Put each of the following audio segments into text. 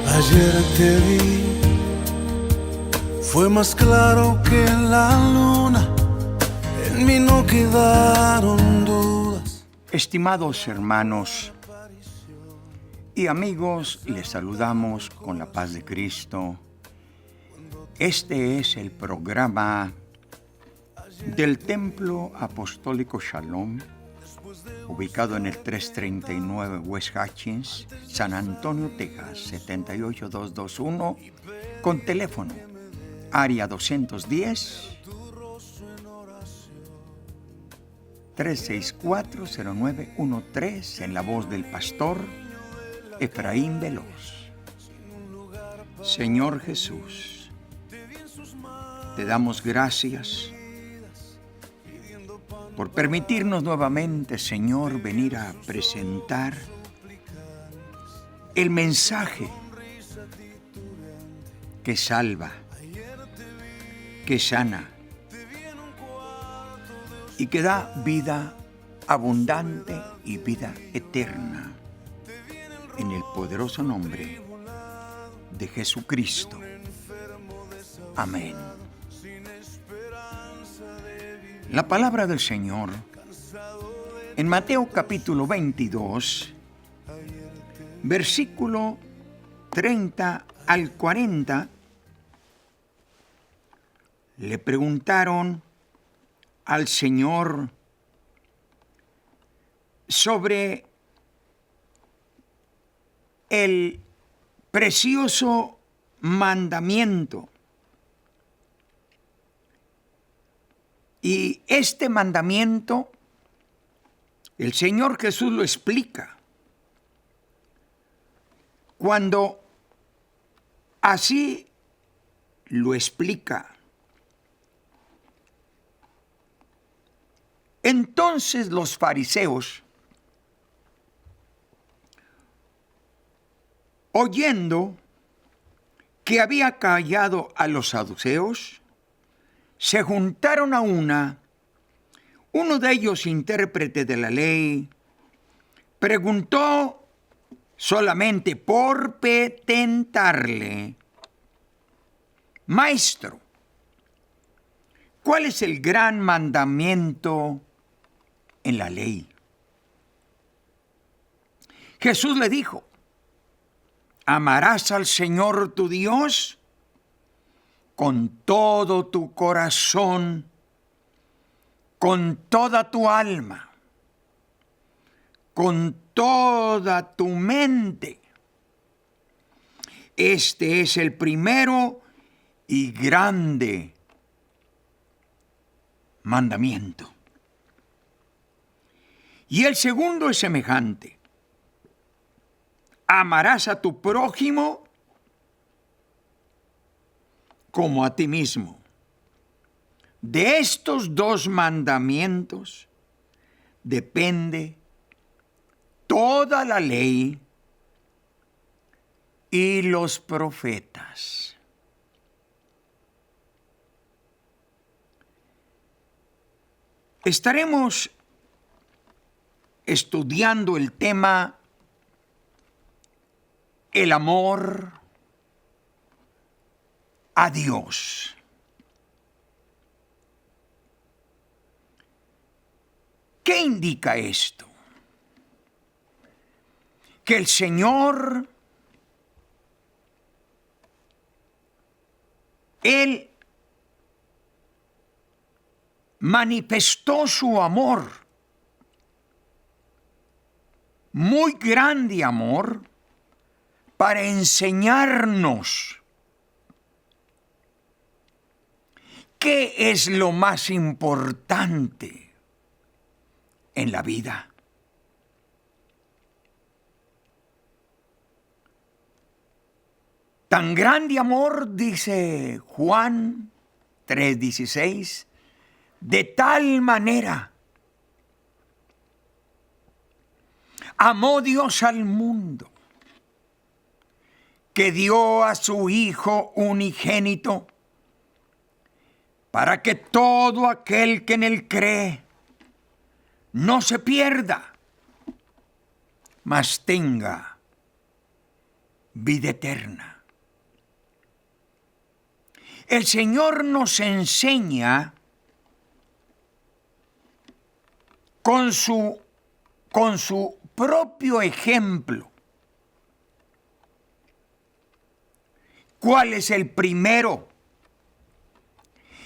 Ayer te vi, fue más claro que la luna, en mí no quedaron dudas. Estimados hermanos y amigos, les saludamos con la paz de Cristo. Este es el programa del Templo Apostólico Shalom, ubicado en el 339 West Hutchins, San Antonio, Texas, 78221, con teléfono área 210-364-0913, en la voz del pastor Efraín Veloz. Señor Jesús, te damos gracias por permitirnos nuevamente, Señor, venir a presentar el mensaje que salva, que sana y que da vida abundante y vida eterna, en el poderoso nombre de Jesucristo. Amén. La palabra del Señor en Mateo capítulo 22, versículo 30 al 40, le preguntaron al Señor sobre el precioso mandamiento. Y este mandamiento, el Señor Jesús lo explica. Cuando así lo explica, entonces los fariseos, oyendo que había callado a los saduceos, se juntaron a uno de ellos, intérprete de la ley, preguntó solamente por tentarle: Maestro, ¿cuál es el gran mandamiento en la ley? Jesús le dijo: amarás al Señor tu Dios con todo tu corazón, con toda tu alma, con toda tu mente. Este es el primero y grande mandamiento. Y el segundo es semejante: amarás a tu prójimo como a ti mismo. De estos dos mandamientos depende toda la ley y los profetas. Estaremos estudiando el tema el amor a Dios. ¿Qué indica esto? Que el Señor, Él manifestó su amor, muy grande amor, para enseñarnos qué es lo más importante en la vida. Tan grande amor, dice Juan 3:16, de tal manera amó Dios al mundo, que dio a su Hijo unigénito, para que todo aquel que en él cree no se pierda, mas tenga vida eterna. El Señor nos enseña con su propio ejemplo cuál es el primero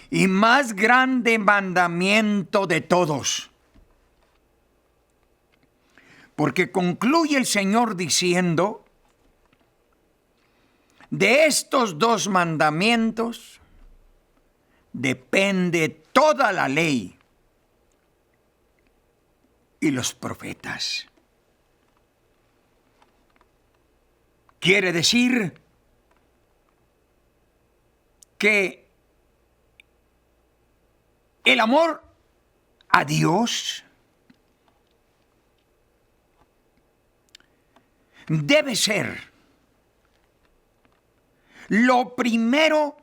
y más grande mandamiento de todos. Porque concluye el Señor diciendo, de estos dos mandamientos depende toda la ley y los profetas. Quiere decir que el amor a Dios debe ser lo primero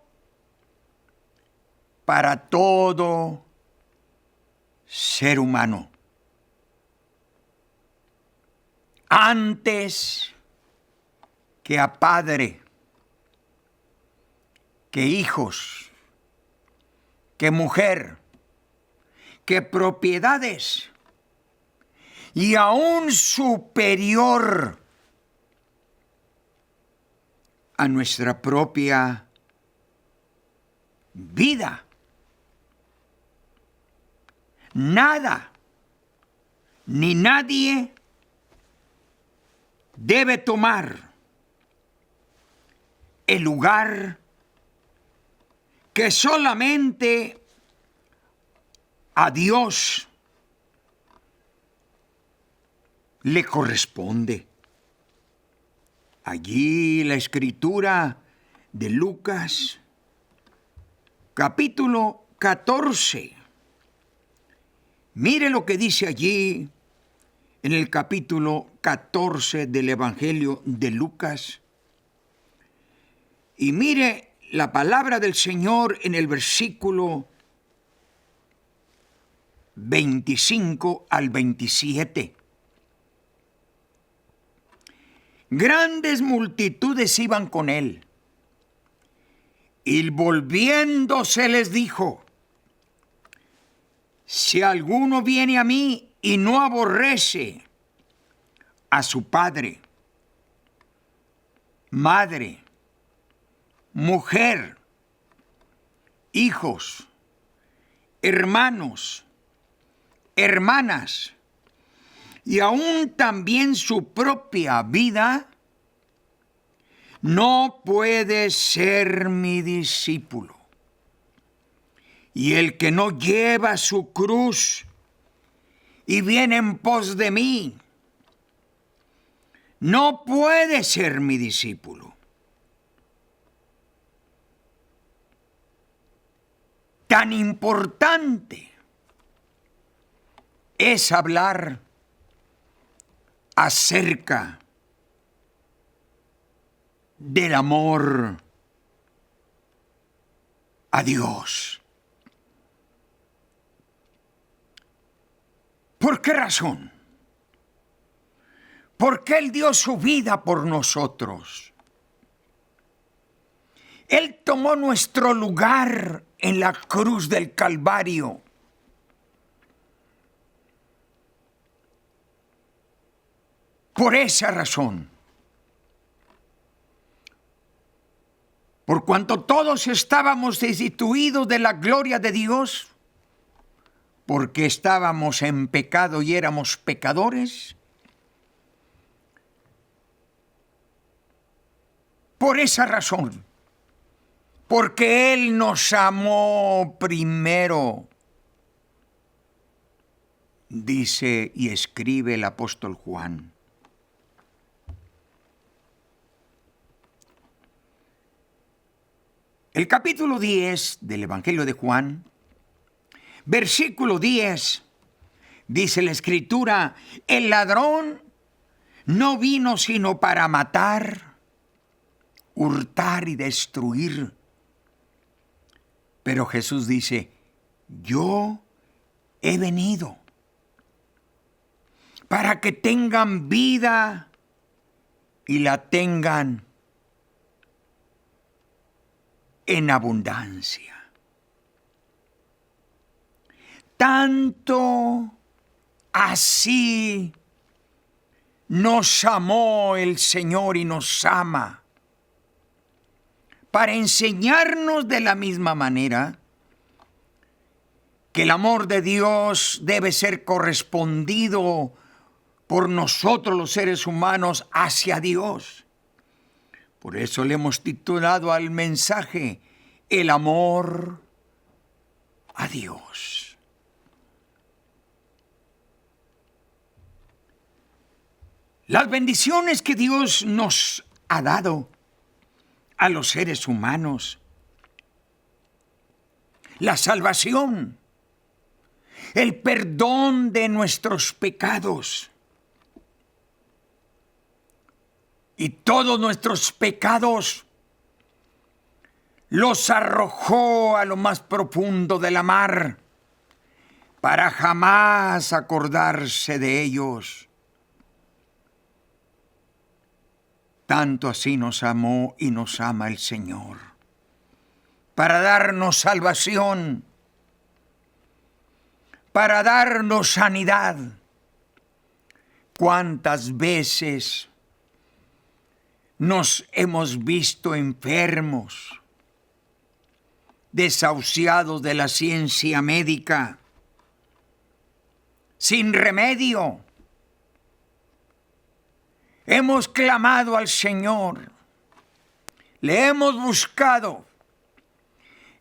para todo ser humano. Antes que a padre, que hijos, que mujer, que propiedades y aún superior a nuestra propia vida. Nada ni nadie debe tomar el lugar que solamente a Dios le corresponde. Allí la escritura de Lucas, capítulo 14. Mire lo que dice allí en el capítulo 14 del Evangelio de Lucas. Y mire la palabra del Señor en el versículo 25 al 27. Grandes multitudes iban con él, y volviéndose les dijo, si alguno viene a mí y no aborrece a su padre, madre, mujer, hijos, hermanos, hermanas, y aún también su propia vida, no puede ser mi discípulo. Y el que no lleva su cruz y viene en pos de mí, no puede ser mi discípulo. Tan importante es hablar acerca del amor a Dios. ¿Por qué razón? Porque Él dio su vida por nosotros. Él tomó nuestro lugar en la cruz del Calvario. Por esa razón, por cuanto todos estábamos destituidos de la gloria de Dios, porque estábamos en pecado y éramos pecadores, por esa razón, porque Él nos amó primero, dice y escribe el apóstol Juan. El capítulo 10 del Evangelio de Juan, versículo 10, dice la Escritura, el ladrón no vino sino para matar, hurtar y destruir. Pero Jesús dice, yo he venido para que tengan vida y la tengan en abundancia. Tanto así nos amó el Señor y nos ama, para enseñarnos de la misma manera que el amor de Dios debe ser correspondido por nosotros los seres humanos hacia Dios. Por eso le hemos titulado al mensaje El amor a Dios. Las bendiciones que Dios nos ha dado a los seres humanos, la salvación, el perdón de nuestros pecados y todos nuestros pecados los arrojó a lo más profundo de la mar para jamás acordarse de ellos. Tanto así nos amó y nos ama el Señor, para darnos salvación, para darnos sanidad. ¿Cuántas veces nos hemos visto enfermos, desahuciados de la ciencia médica, sin remedio? Hemos clamado al Señor, le hemos buscado,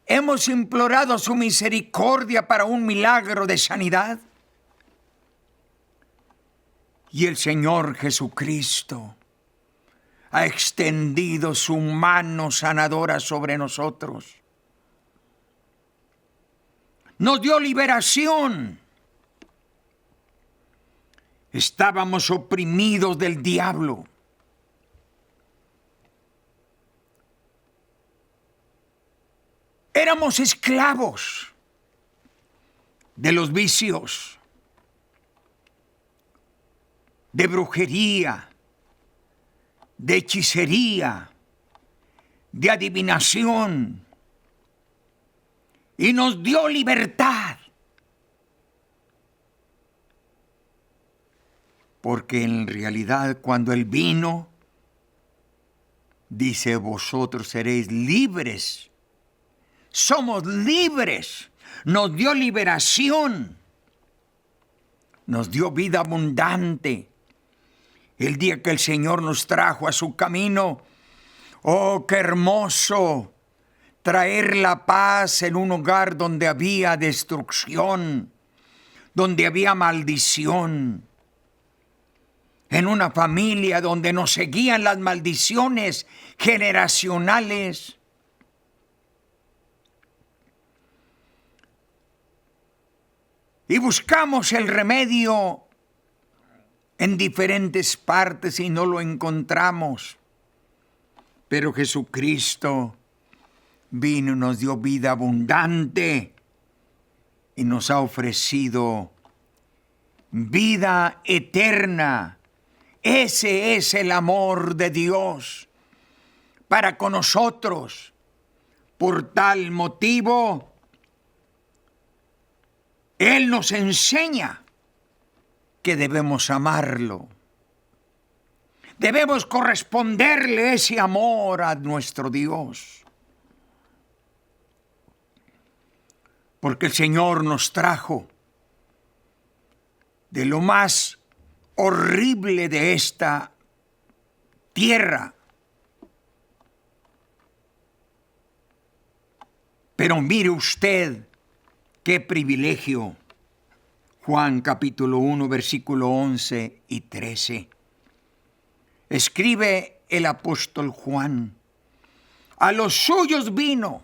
hemos implorado su misericordia para un milagro de sanidad. Y el Señor Jesucristo ha extendido su mano sanadora sobre nosotros. Nos dio liberación. Estábamos oprimidos del diablo. Éramos esclavos de los vicios, de brujería, de hechicería, de adivinación, y nos dio libertad. Porque en realidad cuando Él vino, dice, vosotros seréis libres. Somos libres. Nos dio liberación. Nos dio vida abundante. El día que el Señor nos trajo a su camino, oh, qué hermoso traer la paz en un hogar donde había destrucción, donde había maldición. En una familia donde nos seguían las maldiciones generacionales. Y buscamos el remedio en diferentes partes y no lo encontramos. Pero Jesucristo vino y nos dio vida abundante y nos ha ofrecido vida eterna. Ese es el amor de Dios para con nosotros. Por tal motivo, Él nos enseña que debemos amarlo. Debemos corresponderle ese amor a nuestro Dios. Porque el Señor nos trajo de lo más horrible de esta tierra. Pero mire usted qué privilegio. Juan capítulo 1, versículo 11 y 13. Escribe el apóstol Juan: a los suyos vino,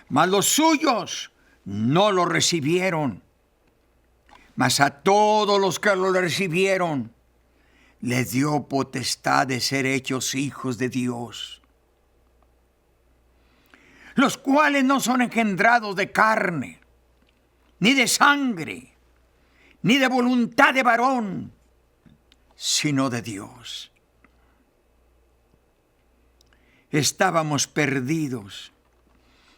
mas los suyos no lo recibieron. Mas a todos los que lo recibieron, les dio potestad de ser hechos hijos de Dios, los cuales no son engendrados de carne, ni de sangre, ni de voluntad de varón, sino de Dios. Estábamos perdidos,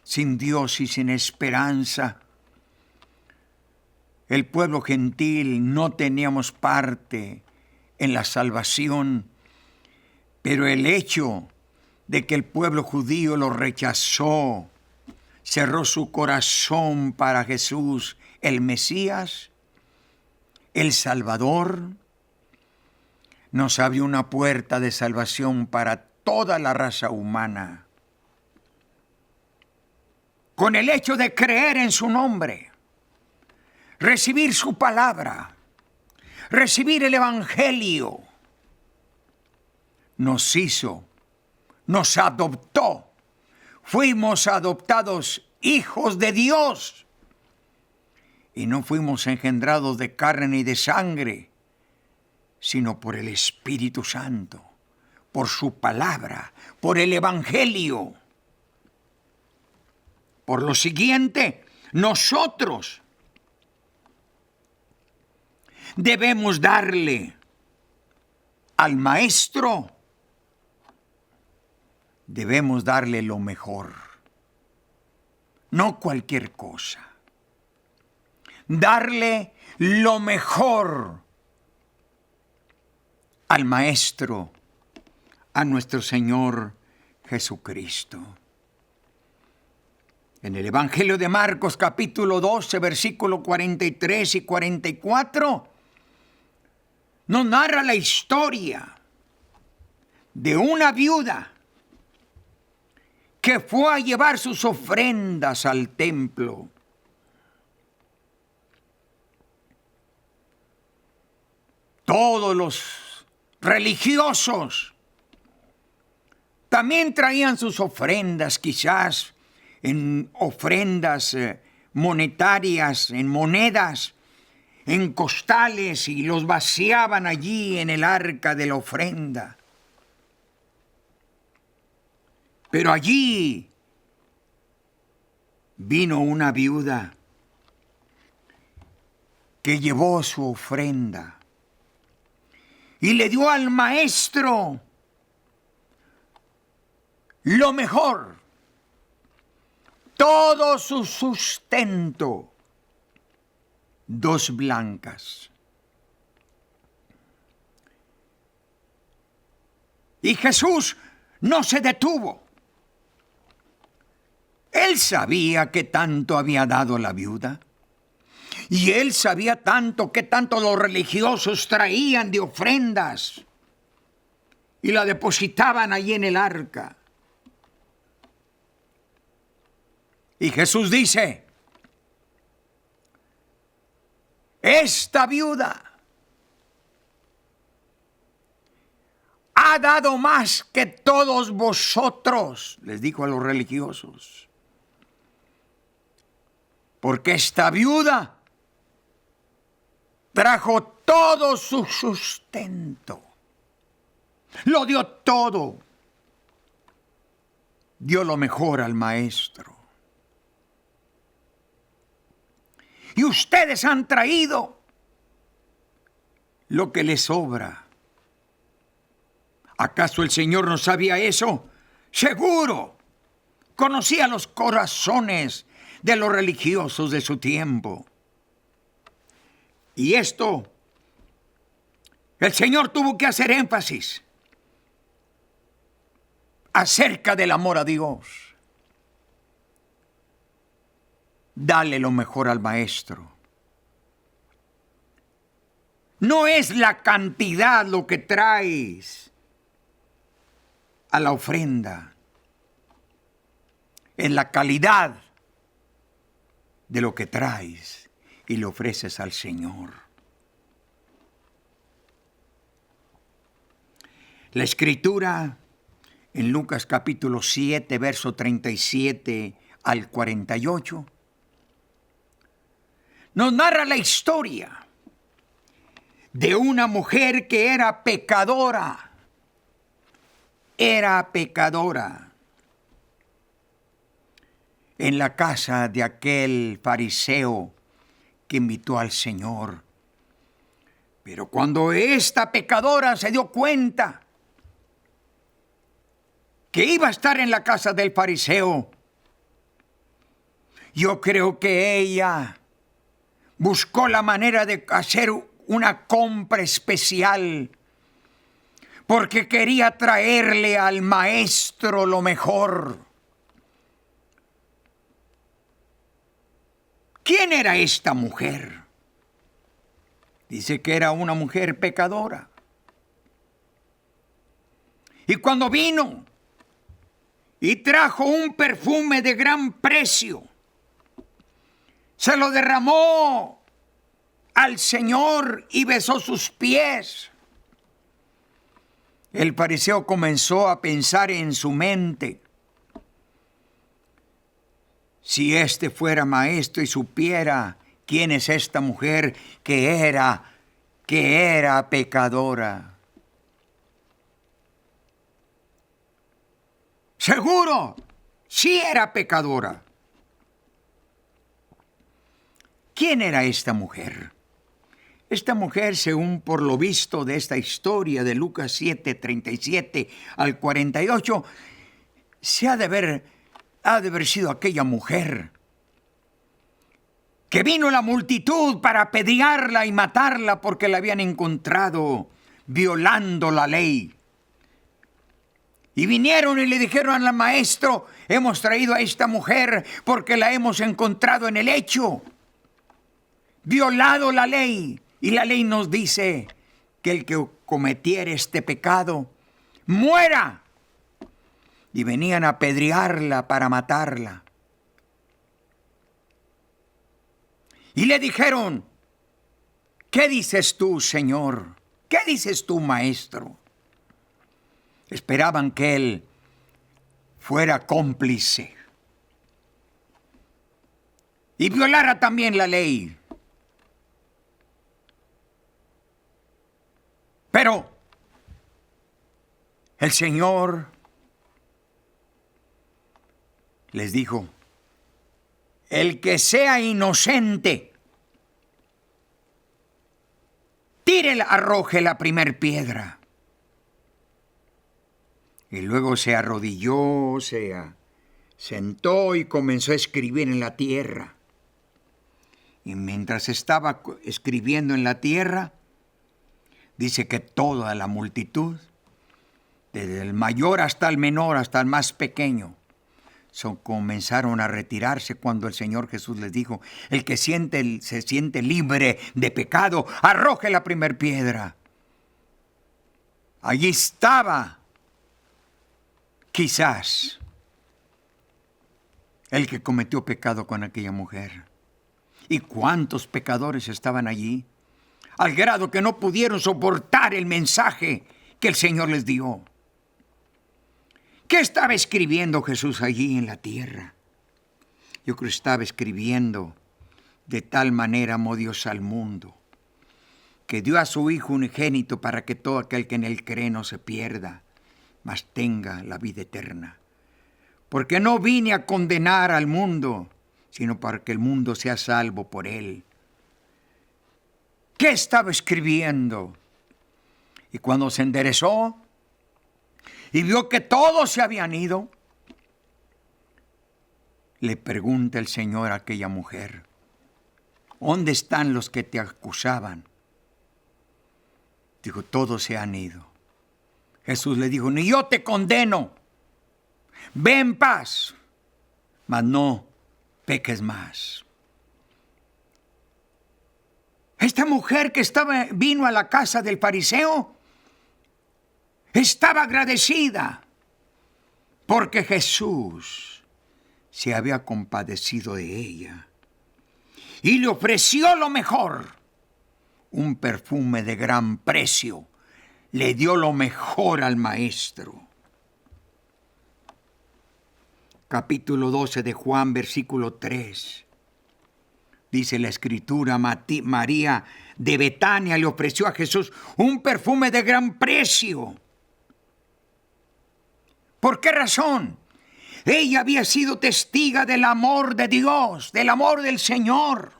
sin Dios y sin esperanza. El pueblo gentil no teníamos parte en la salvación, pero el hecho de que el pueblo judío lo rechazó, cerró su corazón para Jesús, el Mesías, el Salvador, nos abrió una puerta de salvación para toda la raza humana. Con el hecho de creer en su nombre, recibir su palabra, recibir el Evangelio, nos adoptó. Fuimos adoptados hijos de Dios. Y no fuimos engendrados de carne y de sangre, sino por el Espíritu Santo, por su palabra, por el Evangelio. Por lo siguiente, nosotros debemos darle al Maestro, debemos darle lo mejor, no cualquier cosa. Darle lo mejor al Maestro, a nuestro Señor Jesucristo. En el Evangelio de Marcos, capítulo 12, versículo 43 y 44, nos narra la historia de una viuda que fue a llevar sus ofrendas al templo. Todos los religiosos también traían sus ofrendas, quizás en ofrendas monetarias, en monedas, en costales, y los vaciaban allí en el arca de la ofrenda. Pero allí vino una viuda que llevó su ofrenda y le dio al Maestro lo mejor, todo su sustento, 2 blancas. Y Jesús no se detuvo. Él sabía que tanto había dado la viuda. Y él sabía que tanto los religiosos traían de ofrendas y la depositaban allí en el arca. Y Jesús dice: esta viuda ha dado más que todos vosotros, les dijo a los religiosos, porque esta viuda trajo todo su sustento, lo dio todo, dio lo mejor al Maestro. Y ustedes han traído lo que les sobra. ¿Acaso el Señor no sabía eso? Seguro. Conocía los corazones de los religiosos de su tiempo. Y esto, el Señor tuvo que hacer énfasis acerca del amor a Dios. Dale lo mejor al Maestro. No es la cantidad lo que traes a la ofrenda, es la calidad de lo que traes y le ofreces al Señor. La Escritura en Lucas capítulo 7, verso 37 al 48, nos narra la historia de una mujer que era pecadora. Era pecadora en la casa de aquel fariseo que invitó al Señor. Pero cuando esta pecadora se dio cuenta que iba a estar en la casa del fariseo, Yo creo que ella buscó la manera de hacer una compra especial porque quería traerle al maestro lo mejor. ¿Quién era esta mujer? Dice que era una mujer pecadora. Y cuando vino y trajo un perfume de gran precio, se lo derramó al Señor y besó sus pies. El fariseo comenzó a pensar en su mente: si este fuera maestro y supiera quién es esta mujer que era pecadora. Seguro, sí era pecadora. ¿Quién era esta mujer? Esta mujer, según por lo visto de esta historia de Lucas 7, 37 al 48, ha de haber sido aquella mujer que vino la multitud para apedrearla y matarla porque la habían encontrado violando la ley. Y vinieron y le dijeron al maestro: hemos traído a esta mujer porque la hemos encontrado en el hecho, violado la ley. Y la ley nos dice que el que cometiere este pecado muera. Y venían a apedrearla para matarla. Y le dijeron: ¿qué dices tú, Señor? ¿Qué dices tú, maestro? Esperaban que él fuera cómplice y violara también la ley. Pero el Señor les dijo: el que sea inocente, arroje la primer piedra. Y luego se arrodilló, se sentó y comenzó a escribir en la tierra. Y mientras estaba escribiendo en la tierra, dice que toda la multitud, desde el mayor hasta el menor, hasta el más pequeño, comenzaron a retirarse cuando el Señor Jesús les dijo: el que se siente libre de pecado, arroje la primer piedra. Allí estaba, quizás, el que cometió pecado con aquella mujer. ¿Y cuántos pecadores estaban allí? Al grado que no pudieron soportar el mensaje que el Señor les dio. ¿Qué estaba escribiendo Jesús allí en la tierra? Yo creo que estaba escribiendo: de tal manera amó Dios al mundo, que dio a su Hijo unigénito para que todo aquel que en él cree no se pierda, mas tenga la vida eterna. Porque no vine a condenar al mundo, sino para que el mundo sea salvo por él. ¿Qué estaba escribiendo? Y cuando se enderezó y vio que todos se habían ido, le pregunta el Señor a aquella mujer: ¿dónde están los que te acusaban? Dijo: todos se han ido. Jesús le dijo: ni yo te condeno. Ve en paz, mas no peques más. Esta mujer que vino a la casa del fariseo estaba agradecida porque Jesús se había compadecido de ella y le ofreció lo mejor, un perfume de gran precio. Le dio lo mejor al maestro. Capítulo 12 de Juan, versículo 3. Dice la Escritura: María de Betania le ofreció a Jesús un perfume de gran precio. ¿Por qué razón? Ella había sido testiga del amor de Dios, del amor del Señor.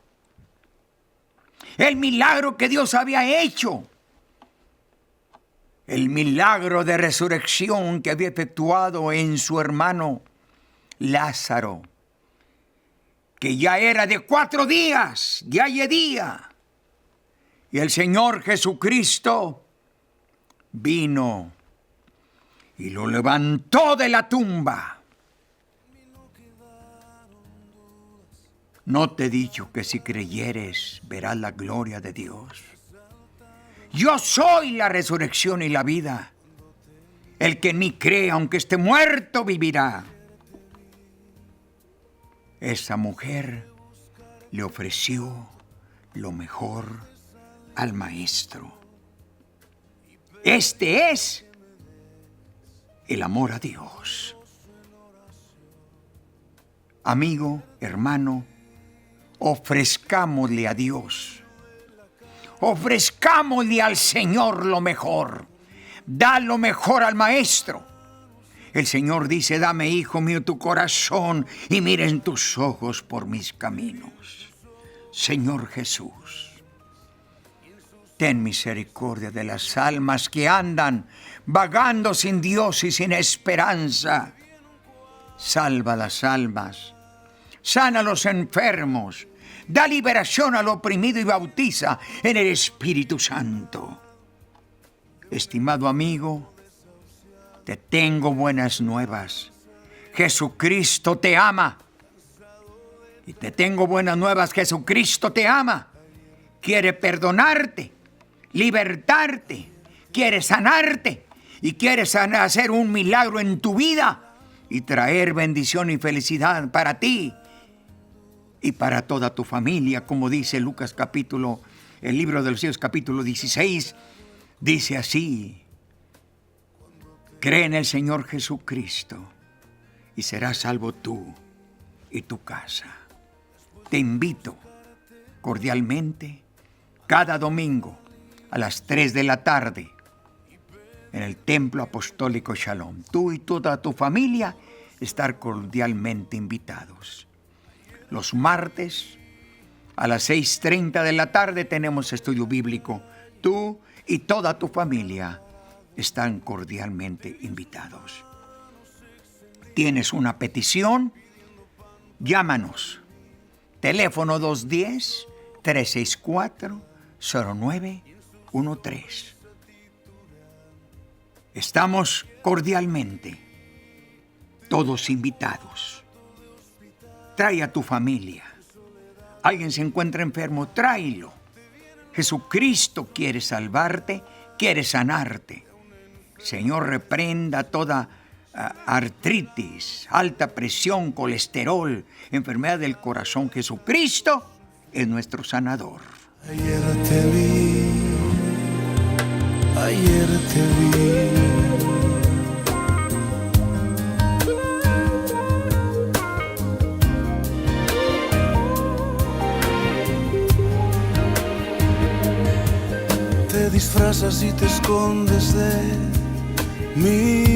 El milagro que Dios había hecho. El milagro de resurrección que había efectuado en su hermano Lázaro. que ya era de 4 días, ya día. Y el Señor Jesucristo vino y lo levantó de la tumba. ¿No te he dicho que si creyeres verás la gloria de Dios? Yo soy la resurrección y la vida. El que en mí cree, aunque esté muerto, vivirá. Esa mujer le ofreció lo mejor al Maestro. Este es el amor a Dios. Amigo, hermano, ofrezcámosle a Dios. Ofrezcámosle al Señor lo mejor. Da lo mejor al Maestro. El Señor dice: dame, hijo mío, tu corazón y miren tus ojos por mis caminos. Señor Jesús, ten misericordia de las almas que andan vagando sin Dios y sin esperanza. Salva las almas, sana a los enfermos, da liberación al oprimido y bautiza en el Espíritu Santo. Estimado amigo, te tengo buenas nuevas. Jesucristo te ama. Y te tengo buenas nuevas. Jesucristo te ama. Quiere perdonarte, libertarte, quiere sanarte y quiere hacer un milagro en tu vida y traer bendición y felicidad para ti y para toda tu familia, como dice Lucas el libro de los Hechos capítulo 16, dice así: cree en el Señor Jesucristo y serás salvo tú y tu casa. Te invito cordialmente cada domingo a las 3 de la tarde en el Templo Apostólico Shalom. Tú y toda tu familia estar cordialmente invitados. Los martes a las 6:30 de la tarde tenemos estudio bíblico. Tú y toda tu familia están cordialmente invitados. ¿Tienes una petición? Llámanos. Teléfono 210-364-0913. Estamos cordialmente todos invitados. Trae a tu familia. Alguien se encuentra enfermo, tráelo. Jesucristo quiere salvarte, quiere sanarte. Señor, reprenda toda artritis, alta presión, colesterol, enfermedad del corazón. Jesucristo es nuestro sanador. Ayer te vi, ayer te vi. Te disfrazas y te escondes de mí.